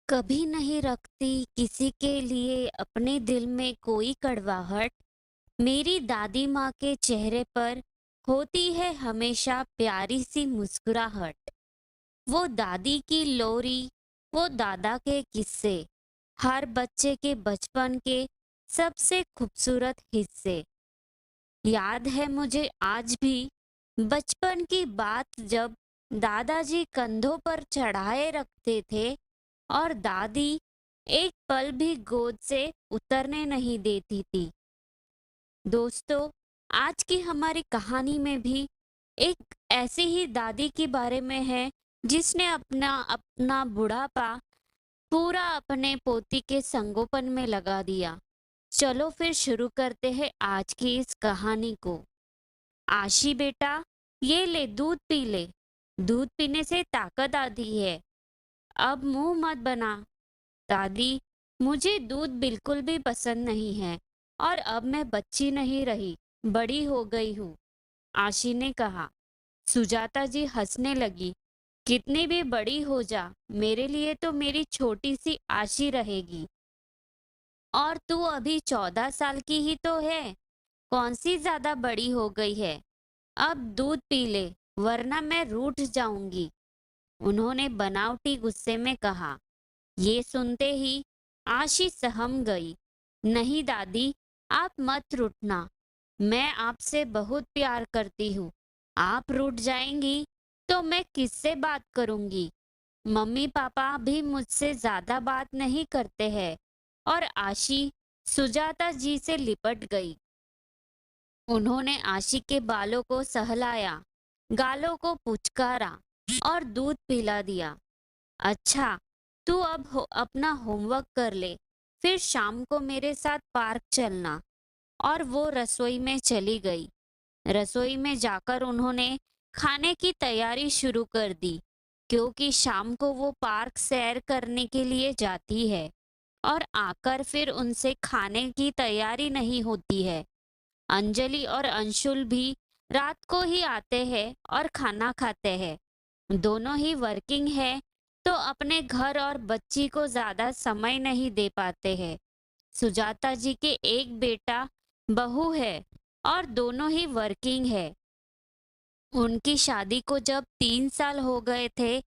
कभी नहीं रखती किसी के लिए अपने दिल में कोई कड़वाहट। मेरी दादी माँ के चेहरे पर होती है हमेशा प्यारी सी मुस्कुराहट। वो दादी की लोरी, वो दादा के किस्से, हर बच्चे के बचपन के सबसे खूबसूरत हिस्से। याद है मुझे आज भी बचपन की बात, जब दादाजी कंधों पर चढ़ाए रखते थे और दादी एक पल भी गोद से उतरने नहीं देती थी। दोस्तों, आज की हमारी कहानी में भी एक ऐसी ही दादी के बारे में है, जिसने अपना अपना बुढ़ापा पूरा अपने पोती के संगोपन में लगा दिया। चलो फिर शुरू करते हैं आज की इस कहानी को। आशी बेटा, ये ले दूध पी ले। दूध पीने से ताकत आती है। अब मुंह मत बना। दादी, मुझे दूध बिल्कुल भी पसंद नहीं है और अब मैं बच्ची नहीं रही, बड़ी हो गई हूँ, आशी ने कहा। सुजाता जी हंसने लगी। कितनी भी बड़ी हो जा, मेरे लिए तो मेरी छोटी सी आशी रहेगी। और तू अभी 14 साल की ही तो है, कौन सी ज्यादा बड़ी हो गई है। अब दूध पी ले, वरना मैं रूठ जाऊंगी, उन्होंने बनावटी गुस्से में कहा। ये सुनते ही आशी सहम गई। नहीं दादी, आप मत रूठना, मैं आपसे बहुत प्यार करती हूँ। आप रूठ जाएंगी तो मैं किससे बात करूंगी। मम्मी पापा भी मुझसे ज्यादा बात नहीं करते हैं। और आशी सुजाता जी से लिपट गई। उन्होंने आशी के बालों को सहलाया, गालों को पुचकारा और दूध पिला दिया। अच्छा, तू अब अपना होमवर्क कर ले, फिर शाम को मेरे साथ पार्क चलना। और वो रसोई में चली गई। रसोई में जाकर उन्होंने खाने की तैयारी शुरू कर दी, क्योंकि शाम को वो पार्क सैर करने के लिए जाती है और आकर फिर उनसे खाने की तैयारी नहीं होती है। अंजलि और अंशुल भी रात को ही आते हैं और खाना खाते हैं। दोनों ही वर्किंग है, तो अपने घर और बच्ची को ज्यादा समय नहीं दे पाते हैं। सुजाता जी के एक बेटा बहू है और दोनों ही वर्किंग है। उनकी शादी को जब 3 साल हो गए थे,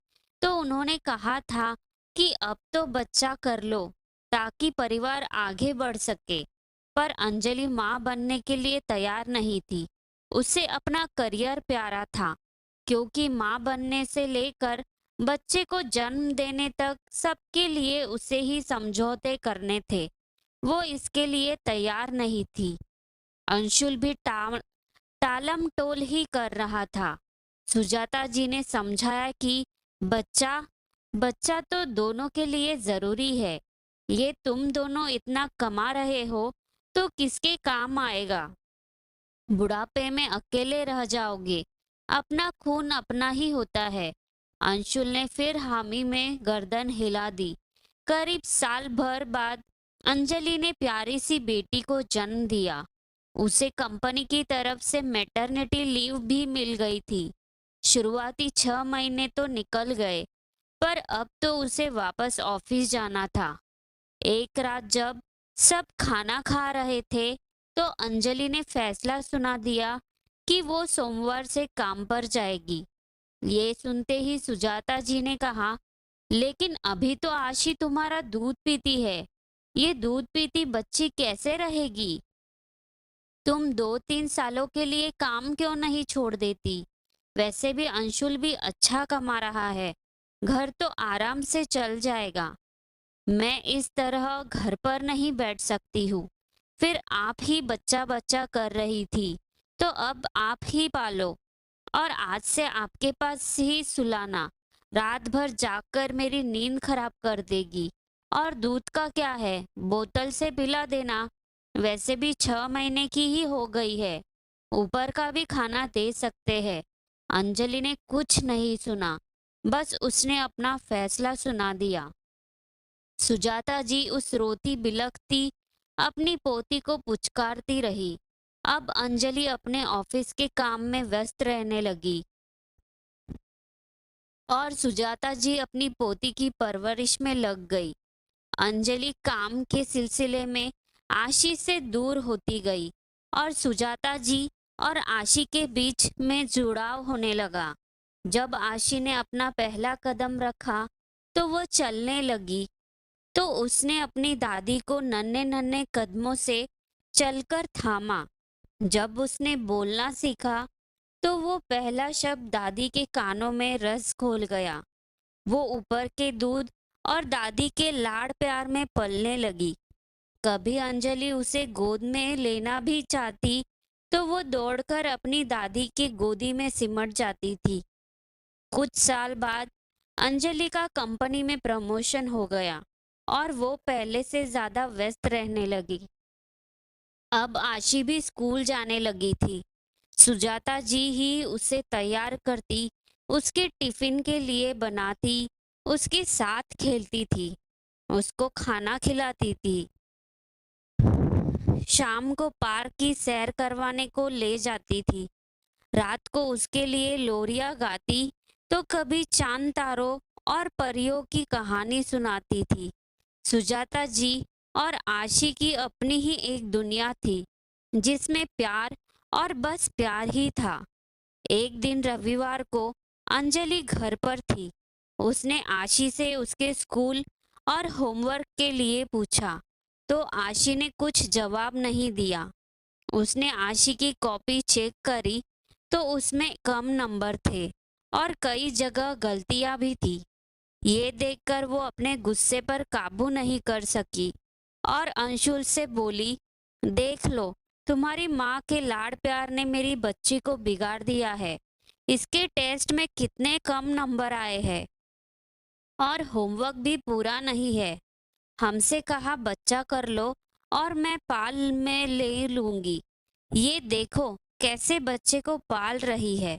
तो उन्होंने कहा था कि अब तो बच्चा कर लो, ताकि परिवार आगे बढ़ सके। पर अंजलि माँ बनने के लिए तैयार नहीं थी। उसे अपना करियर प्यारा था, क्योंकि माँ बनने से लेकर बच्चे को जन्म देने तक सबके लिए उसे ही समझौते करने थे। वो इसके लिए तैयार नहीं थी। अंशुल भी टालम टोल ही कर रहा था। सुजाता जी ने समझाया कि बच्चा बच्चा तो दोनों के लिए जरूरी है। ये तुम दोनों इतना कमा रहे हो तो किसके काम आएगा। बुढ़ापे में अकेले रह जाओगे। अपना खून अपना ही होता है। अंशुल ने फिर हामी में गर्दन हिला दी। करीब साल भर बाद अंजलि ने प्यारी सी बेटी को जन्म दिया। उसे कंपनी की तरफ से मैटरनिटी लीव भी मिल गई थी। शुरुआती 6 महीने तो निकल गए, पर अब तो उसे वापस ऑफिस जाना था। एक रात जब सब खाना खा रहे थे, तो अंजलि ने फैसला सुना दिया कि वो सोमवार से काम पर जाएगी। ये सुनते ही सुजाता जी ने कहा, लेकिन अभी तो आशी तुम्हारा दूध पीती है। ये दूध पीती बच्ची कैसे रहेगी। तुम 2-3 सालों के लिए काम क्यों नहीं छोड़ देती। वैसे भी अंशुल भी अच्छा कमा रहा है, घर तो आराम से चल जाएगा। मैं इस तरह घर पर नहीं बैठ सकती हूँ। फिर आप ही बच्चा बच्चा कर रही थी, तो अब आप ही पालो। और आज से आपके पास ही सुलाना। रात भर जागकर मेरी नींद खराब कर देगी। और दूध का क्या है, बोतल से पिला देना। वैसे भी 6 महीने की ही हो गई है, ऊपर का भी खाना दे सकते हैं। अंजलि ने कुछ नहीं सुना, बस उसने अपना फैसला सुना दिया। सुजाता जी उस रोती बिलखती अपनी पोती को पुचकारती रही। अब अंजलि अपने ऑफिस के काम में व्यस्त रहने लगी। और सुजाता जी अपनी पोती की परवरिश में लग गई। अंजलि काम के सिलसिले में आशी से दूर होती गई और सुजाता जी और आशी के बीच में जुड़ाव होने लगा। जब आशी ने अपना पहला कदम रखा तो वो चलने लगी, तो उसने अपनी दादी को नन्हे नन्हे कदमों से चलकर थामा। जब उसने बोलना सीखा तो वो पहला शब्द दादी के कानों में रस घोल गया। वो ऊपर के दूध और दादी के लाड़ प्यार में पलने लगी। कभी अंजलि उसे गोद में लेना भी चाहती तो वो दौड़कर अपनी दादी की गोदी में सिमट जाती थी। कुछ साल बाद अंजलि का कंपनी में प्रमोशन हो गया और वो पहले से ज्यादा व्यस्त रहने लगी। अब आशी भी स्कूल जाने लगी थी। सुजाता जी ही उसे तैयार करती, उसके टिफिन के लिए बनाती, उसके साथ खेलती थी, उसको खाना खिलाती थी। शाम को पार्क की सैर करवाने को ले जाती थी। रात को उसके लिए लोरियां गाती तो कभी चांद तारों और परियों की कहानी सुनाती थी। सुजाता जी और आशी की अपनी ही एक दुनिया थी जिसमें प्यार और बस प्यार ही था। एक दिन रविवार को अंजलि घर पर थी। उसने आशी से उसके स्कूल और होमवर्क के लिए पूछा तो आशी ने कुछ जवाब नहीं दिया। उसने आशी की कॉपी चेक करी तो उसमें कम नंबर थे और कई जगह गलतियां भी थी। ये देखकर वो अपने गुस्से पर काबू नहीं कर सकी और अंशुल से बोली, देख लो, तुम्हारी माँ के लाड़ प्यार ने मेरी बच्ची को बिगाड़ दिया है। इसके टेस्ट में कितने कम नंबर आए हैं और होमवर्क भी पूरा नहीं है। हमसे कहा बच्चा कर लो और मैं पाल में ले लूंगी। ये देखो कैसे बच्चे को पाल रही है।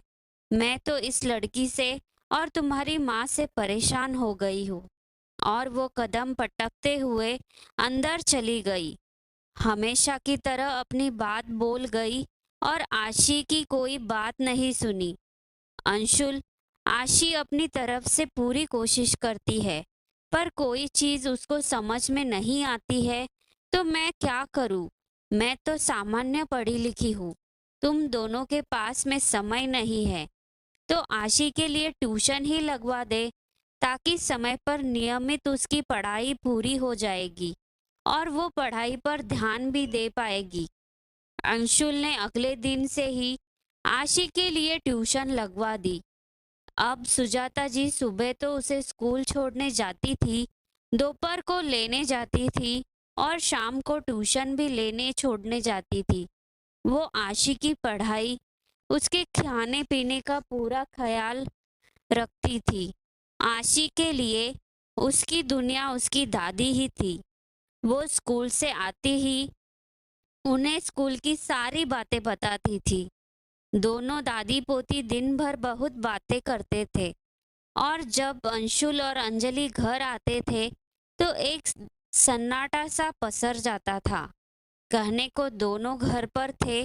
मैं तो इस लड़की से और तुम्हारी माँ से परेशान हो गई हूँ। और वो कदम पटकते हुए अंदर चली गई। हमेशा की तरह अपनी बात बोल गई और आशी की कोई बात नहीं सुनी। अंशुल, आशी अपनी तरफ से पूरी कोशिश करती है पर कोई चीज उसको समझ में नहीं आती है, तो मैं क्या करूं? मैं तो सामान्य पढ़ी लिखी हूँ। तुम दोनों के पास में समय नहीं है तो आशी के लिए ट्यूशन ही लगवा दे, ताकि समय पर नियमित उसकी पढ़ाई पूरी हो जाएगी और वो पढ़ाई पर ध्यान भी दे पाएगी। अंशुल ने अगले दिन से ही आशी के लिए ट्यूशन लगवा दी। अब सुजाता जी सुबह तो उसे स्कूल छोड़ने जाती थी, दोपहर को लेने जाती थी और शाम को ट्यूशन भी लेने छोड़ने जाती थी। वो आशी की पढ़ाई, उसके खाने पीने का पूरा ख्याल रखती थी। आशी के लिए उसकी दुनिया उसकी दादी ही थी। वो स्कूल से आती ही उन्हें स्कूल की सारी बातें बताती थी। दोनों दादी पोती दिन भर बहुत बातें करते थे और जब अंशुल और अंजलि घर आते थे तो एक सन्नाटा सा पसर जाता था। कहने को दोनों घर पर थे,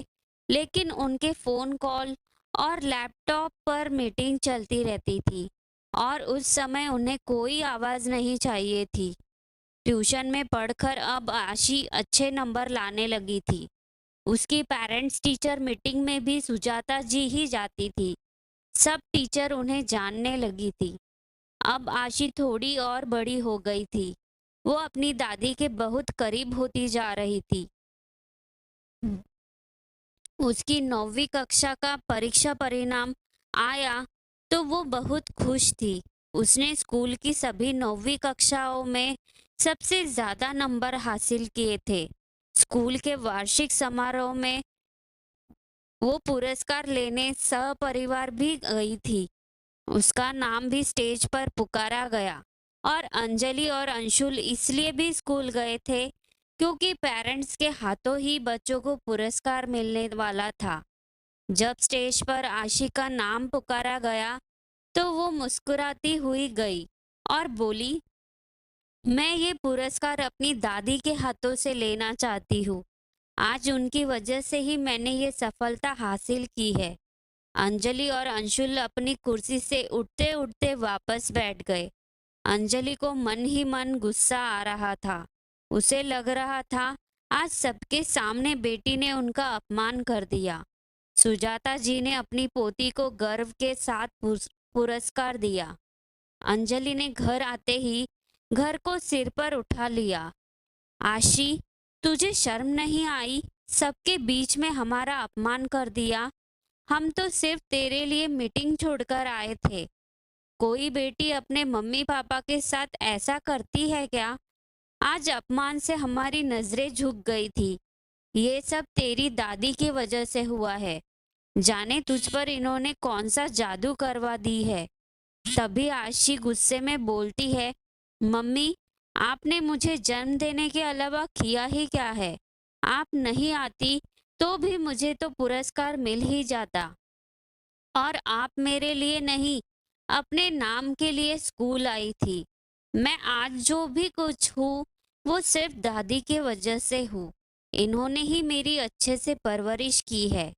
लेकिन उनके फोन कॉल और लैपटॉप पर मीटिंग चलती रहती थी और उस समय उन्हें कोई आवाज नहीं चाहिए थी। ट्यूशन में पढ़कर अब आशी अच्छे नंबर लाने लगी थी। उसकी पेरेंट्स टीचर मीटिंग में भी सुजाता जी ही जाती थी। सब टीचर उन्हें जानने लगी थी। अब आशी थोड़ी और बड़ी हो गई थी। वो अपनी दादी के बहुत करीब होती जा रही थी। उसकी 9वीं कक्षा का परीक्षा परिणाम आया तो वो बहुत खुश थी। उसने स्कूल की सभी 9वीं कक्षाओं में सबसे ज्यादा नंबर हासिल किए थे। स्कूल के वार्षिक समारोह में वो पुरस्कार लेने सपरिवार भी गई थी। उसका नाम भी स्टेज पर पुकारा गया और अंजलि और अंशुल इसलिए भी स्कूल गए थे क्योंकि पेरेंट्स के हाथों ही बच्चों को पुरस्कार मिलने वाला था। जब स्टेज पर आशी का नाम पुकारा गया तो वो मुस्कुराती हुई गई और बोली, मैं ये पुरस्कार अपनी दादी के हाथों से लेना चाहती हूँ। आज उनकी वजह से ही मैंने ये सफलता हासिल की है। अंजलि और अंशुल अपनी कुर्सी से उठते उठते वापस बैठ गए। अंजलि को मन ही मन गुस्सा आ रहा था। उसे लग रहा था आज सबके सामने बेटी ने उनका अपमान कर दिया। सुजाता जी ने अपनी पोती को गर्व के साथ पुरस्कार दिया। अंजलि ने घर आते ही घर को सिर पर उठा लिया। आशी, तुझे शर्म नहीं आई? सबके बीच में हमारा अपमान कर दिया। हम तो सिर्फ तेरे लिए मीटिंग छोड़कर आए थे। कोई बेटी अपने मम्मी पापा के साथ ऐसा करती है क्या? आज अपमान से हमारी नजरें झुक गई थी। ये सब तेरी दादी की वजह से हुआ है। जाने तुझ पर इन्होंने कौन सा जादू करवा दी है। तभी आशी गुस्से में बोलती है, मम्मी, आपने मुझे जन्म देने के अलावा किया ही क्या है? आप नहीं आती तो भी मुझे तो पुरस्कार मिल ही जाता। और आप मेरे लिए नहीं, अपने नाम के लिए स्कूल आई थी। मैं आज जो भी कुछ हूँ वो सिर्फ दादी के वजह से हूँ। इन्होंने ही मेरी अच्छे से परवरिश की है।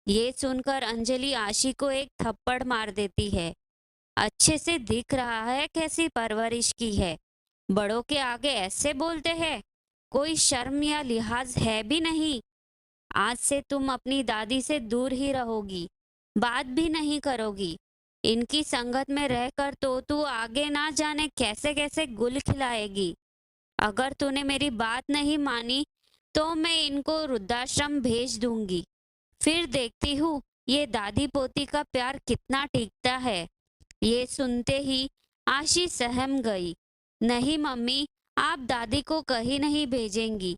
ये सुनकर अंजलि आशी को एक थप्पड़ मार देती है। अच्छे से दिख रहा है कैसी परवरिश की है। बड़ों के आगे ऐसे बोलते हैं? कोई शर्म या लिहाज है भी नहीं। आज से तुम अपनी दादी से दूर ही रहोगी, बात भी नहीं करोगी। इनकी संगत में रहकर तो तू आगे ना जाने कैसे कैसे गुल खिलाएगी। अगर तूने मेरी बात नहीं मानी तो मैं इनको वृद्धाश्रम भेज दूंगी। फिर देखती हूँ ये दादी पोती का प्यार कितना टिकता है। ये सुनते ही आशी सहम गई। नहीं मम्मी, आप दादी को कहीं नहीं भेजेंगी।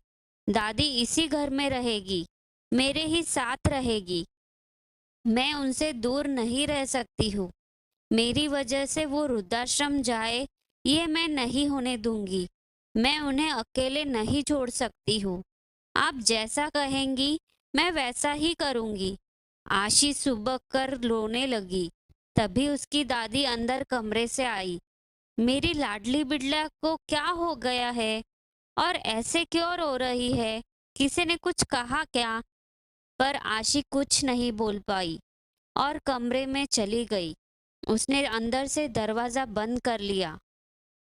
दादी इसी घर में रहेगी, मेरे ही साथ रहेगी। मैं उनसे दूर नहीं रह सकती हूँ। मेरी वजह से वो वृद्धाश्रम जाए, ये मैं नहीं होने दूंगी। मैं उन्हें अकेले नहीं छोड़ सकती हूँ। आप जैसा कहेंगी मैं वैसा ही करूंगी। आशी सुबक कर रोने लगी। तभी उसकी दादी अंदर कमरे से आई। मेरी लाडली बिड़ला को क्या हो गया है और ऐसे क्यों रो रही है? किसी ने कुछ कहा क्या? पर आशी कुछ नहीं बोल पाई और कमरे में चली गई। उसने अंदर से दरवाजा बंद कर लिया।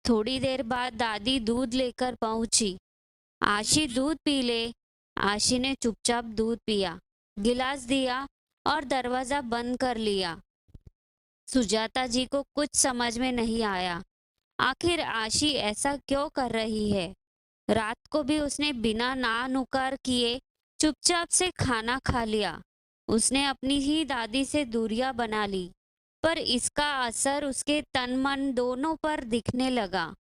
थोड़ी देर बाद दादी दूध लेकर पहुंची। आशी दूध पी ले। आशी ने चुपचाप दूध पिया, गिलास दिया और दरवाजा बंद कर लिया। सुजाता जी को कुछ समझ में नहीं आया। आखिर आशी ऐसा क्यों कर रही है? रात को भी उसने बिना ना नुकार किए चुपचाप से खाना खा लिया। उसने अपनी ही दादी से दूरियां बना ली, पर इसका असर उसके तन मन दोनों पर दिखने लगा।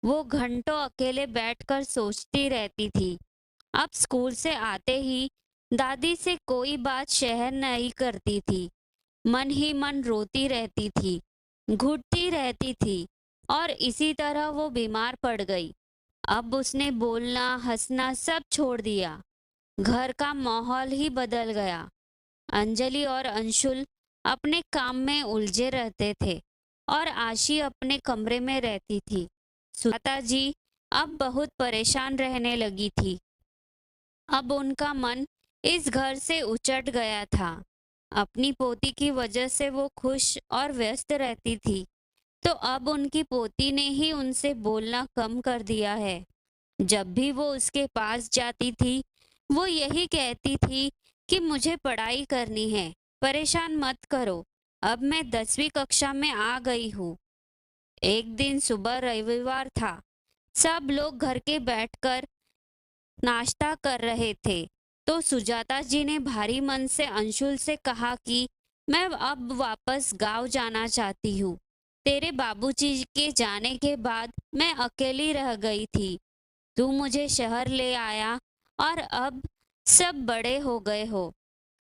वो घंटों अकेले बैठकर सोचती रहती थी। अब स्कूल से आते ही दादी से कोई बात शेयर नहीं करती थी। मन ही मन रोती रहती थी, घुटती रहती थी और इसी तरह वो बीमार पड़ गई। अब उसने बोलना हंसना सब छोड़ दिया। घर का माहौल ही बदल गया। अंजलि और अंशुल अपने काम में उलझे रहते थे और आशी अपने कमरे में रहती थी। सुजाता जी अब बहुत परेशान रहने लगी थी। अब उनका मन इस घर से उचट गया था। अपनी पोती की वजह से वो खुश और व्यस्त रहती थी, तो अब उनकी पोती ने ही उनसे बोलना कम कर दिया है। जब भी वो उसके पास जाती थी वो यही कहती थी कि मुझे पढ़ाई करनी है, परेशान मत करो। अब मैं 10वीं कक्षा में आ गई हूँ। एक दिन सुबह रविवार था। सब लोग घर के बैठकर नाश्ता कर रहे थे, तो सुजाता जी ने भारी मन से अंशुल से कहा कि मैं अब वापस गांव जाना चाहती हूँ। तेरे बाबूजी के जाने के बाद मैं अकेली रह गई थी। तू मुझे शहर ले आया और अब सब बड़े हो गए हो।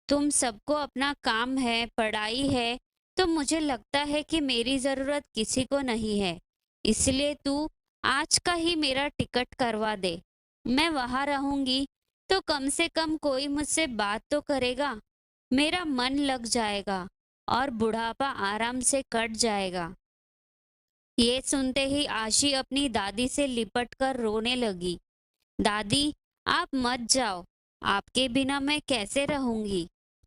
तुम सबको अपना काम है, पढ़ाई है, तो मुझे लगता है कि मेरी ज़रूरत किसी को नहीं है। इसलिए तू आज का ही मेरा टिकट करवा दे। मैं वहाँ रहूंगी तो कम से कम कोई मुझसे बात तो करेगा। मेरा मन लग जाएगा और बुढ़ापा आराम से कट जाएगा। ये सुनते ही आशी अपनी दादी से लिपट कर रोने लगी। दादी, आप मत जाओ। आपके बिना मैं कैसे रहूंगी?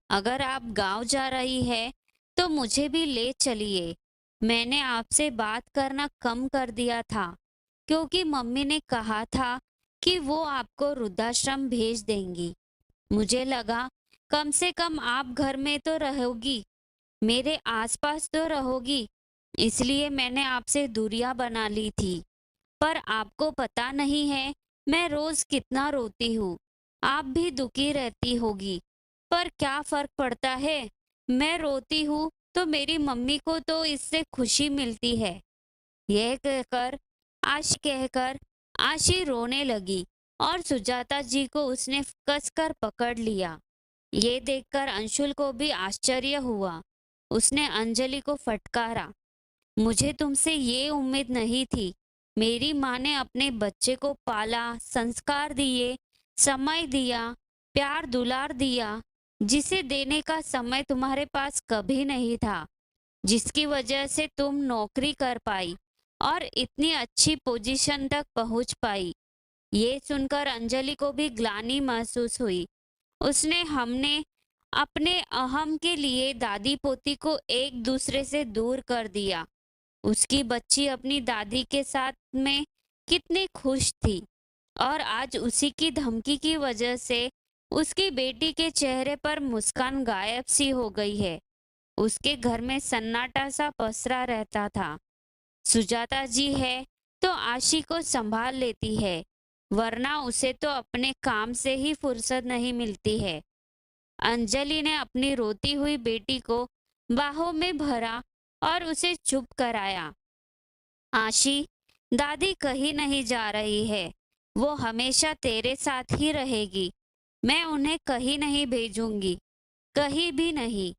अगर आप गांव जा रही है तो मुझे भी ले चलिए। मैंने आपसे बात करना कम कर दिया था क्योंकि मम्मी ने कहा था कि वो आपको वृद्धाश्रम भेज देंगी। मुझे लगा कम से कम आप घर में तो रहोगी, मेरे आसपास तो रहोगी, इसलिए मैंने आपसे दूरियां बना ली थी। पर आपको पता नहीं है मैं रोज कितना रोती हूँ। आप भी दुखी रहती होगी, पर क्या फर्क पड़ता है? मैं रोती हूँ तो मेरी मम्मी को तो इससे खुशी मिलती है। यह कहकर आशी रोने लगी और सुजाता जी को उसने कसकर पकड़ लिया। ये देखकर अंशुल को भी आश्चर्य हुआ। उसने अंजलि को फटकारा, मुझे तुमसे ये उम्मीद नहीं थी। मेरी माँ ने अपने बच्चे को पाला, संस्कार दिए, समय दिया, प्यार दुलार दिया, जिसे देने का समय तुम्हारे पास कभी नहीं था, जिसकी वजह से तुम नौकरी कर पाई और इतनी अच्छी पोजीशन तक पहुंच पाई। ये सुनकर अंजलि को भी ग्लानि महसूस हुई। उसने हमने अपने अहम के लिए दादी पोती को एक दूसरे से दूर कर दिया। उसकी बच्ची अपनी दादी के साथ में कितनी खुश थी और आज उसी की धमकी की वजह से उसकी बेटी के चेहरे पर मुस्कान गायब सी हो गई है। उसके घर में सन्नाटा सा पसरा रहता था। सुजाता जी है तो आशी को संभाल लेती है, वरना उसे तो अपने काम से ही फुर्सत नहीं मिलती है। अंजलि ने अपनी रोती हुई बेटी को बाहों में भरा और उसे चुप कराया। आशी, दादी कहीं नहीं जा रही है, वो हमेशा तेरे साथ ही रहेगी। मैं उन्हें कहीं नहीं भेजूंगी, कहीं भी नहीं।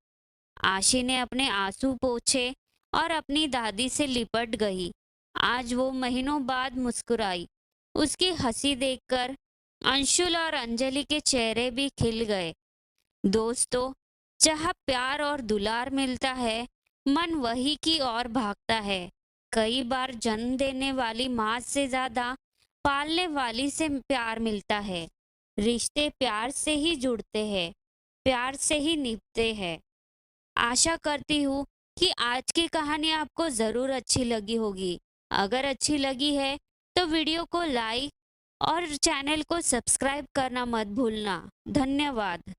आशी ने अपने आंसू पोंछे और अपनी दादी से लिपट गई। आज वो महीनों बाद मुस्कुराई। उसकी हंसी देखकर अंशुल और अंजलि के चेहरे भी खिल गए। दोस्तों, जहाँ प्यार और दुलार मिलता है, मन वही की ओर भागता है। कई बार जन्म देने वाली माँ से ज्यादा पालने वाली से प्यार मिलता है। रिश्ते प्यार से ही जुड़ते हैं, प्यार से ही निभते हैं। आशा करती हूँ कि आज की कहानी आपको ज़रूर अच्छी लगी होगी। अगर अच्छी लगी है तो वीडियो को लाइक और चैनल को सब्सक्राइब करना मत भूलना। धन्यवाद।